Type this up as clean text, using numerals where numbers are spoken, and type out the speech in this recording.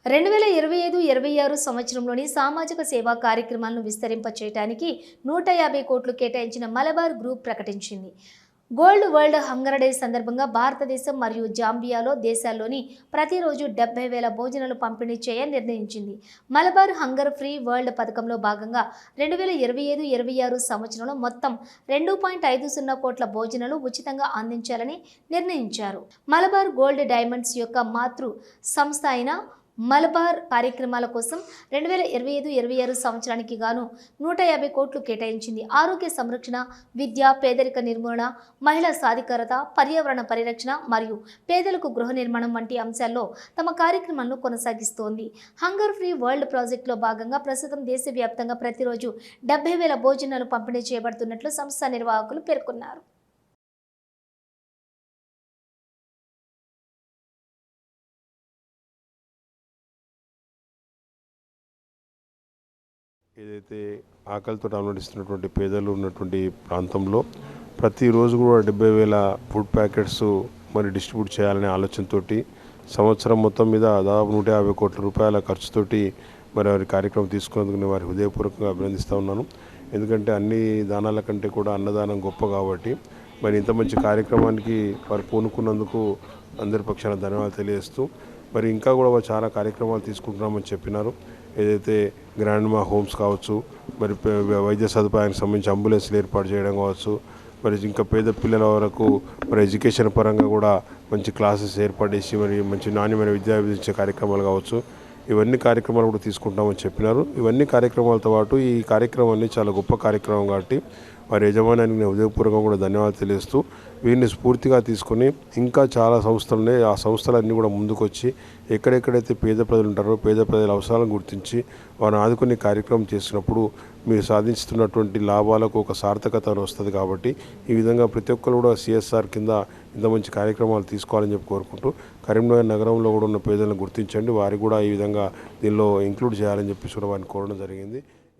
2025-26 సంవత్సరంలోని సామాజిక సేవా కార్యక్రమాలను విస్తరింపచేయడానికి 150 కోట్లు కేటాయించిన మలబార్ గ్రూప్ ప్రకటించింది. గోల్డ్ వరల్డ్ హంగర్ డే సందర్భంగా భారతదేశం మరియు జాంబియాలో దేశాల్లోని ప్రతిరోజు 70,000 భోజనాలు పంపిణీ చేయ నిర్ణయించింది. మలబార్ హంగర్ ఫ్రీ వరల్డ్ పథకంలో భాగంగా 2025-26 సంవత్సరంలో మొత్తం 2.50 కోట్ల భోజనాలు ఉచితంగా అందించాలని నిర్ణయించారు. మలబార్ గోల్డ్ డైమండ్స్ యొక్క మాతృ సంస్థ అయిన మలబార్ కార్యక్రమాల కోసం 2025-26 సంవత్సరానికి గాను 150 కోట్లు కేటాయించింది. ఆరోగ్య సంరక్షణ, విద్య, పేదరిక నిర్మూలన, మహిళా సాధికారత, పర్యావరణ పరిరక్షణ మరియు పేదలకు గృహ నిర్మాణం వంటి అంశాల్లో తమ కార్యక్రమాలను కొనసాగిస్తోంది. హంగర్ ఫ్రీ వరల్డ్ ప్రాజెక్టులో భాగంగా ప్రస్తుతం దేశవ్యాప్తంగా ప్రతిరోజు 70,000 భోజనాలు పంపిణీ చేయబడుతున్నట్లు సంస్థ నిర్వాహకులు పేర్కొన్నారు. ఏదైతే ఆకలితో అలమటిస్తున్నటువంటి పేదలు ఉన్నటువంటి ప్రాంతంలో ప్రతిరోజు కూడా 70,000 ఫుడ్ ప్యాకెట్స్ మరి డిస్ట్రిబ్యూట్ చేయాలనే ఆలోచనతోటి సంవత్సరం మొత్తం మీద దాదాపు 150 కోట్ల రూపాయల ఖర్చుతోటి మరి వారి కార్యక్రమం తీసుకున్నందుకు నేను వారి హృదయపూర్వకంగా అభినందిస్తూ ఉన్నాను. ఎందుకంటే అన్ని దానాల కంటే కూడా అన్నదానం గొప్ప కాబట్టి మరి ఇంత మంచి కార్యక్రమానికి వారు పూనుకున్నందుకు అందరి పక్షాన ధన్యవాదాలు తెలియజేస్తూ మరి ఇంకా కూడా చాలా కార్యక్రమాలు తీసుకుంటున్నామని చెప్పినారు. ఏదైతే గ్రాండ్మా హోమ్స్ కావచ్చు, మరి వైద్య సదుపాయానికి సంబంధించి అంబులెన్స్లు ఏర్పాటు చేయడం కావచ్చు, మరి ఇంకా పేద పిల్లల వరకు మరి ఎడ్యుకేషన్ పరంగా కూడా మంచి క్లాసెస్ ఏర్పాటు చేసి మరి మంచి నాణ్యమైన విద్య ఇచ్చే కార్యక్రమాలు కావచ్చు, ఇవన్నీ కార్యక్రమాలు కూడా తీసుకుంటామని చెప్పినారు. ఇవన్నీ కార్యక్రమాలతో పాటు ఈ కార్యక్రమాన్ని చాలా గొప్ప కార్యక్రమం కాబట్టి వారి యజమానానికి నేను హృదయపూర్వకంగా కూడా ధన్యవాదాలు తెలియజేస్తూ వీరిని స్ఫూర్తిగా తీసుకొని ఇంకా చాలా సంస్థలునే ఆ సంస్థలన్నీ కూడా ముందుకొచ్చి ఎక్కడెక్కడైతే పేద ప్రజలు ఉంటారో పేద ప్రజల అవసరాలను గుర్తించి వారిని ఆదుకునే కార్యక్రమం చేసినప్పుడు మీరు సాధిస్తున్నటువంటి లాభాలకు ఒక సార్థకత వస్తుంది. కాబట్టి ఈ విధంగా ప్రతి ఒక్కరు కూడా సిఎస్ఆర్ కింద ఇంత మంచి కార్యక్రమాలు తీసుకోవాలని చెప్పి కోరుకుంటూ కరీంనగర్ నగరంలో కూడా ఉన్న పేదలను గుర్తించండి, వారికి కూడా ఈ విధంగా దీనిలో ఇంక్లూడ్ చేయాలని చెప్పి కూడా వారిని కోరడం జరిగింది.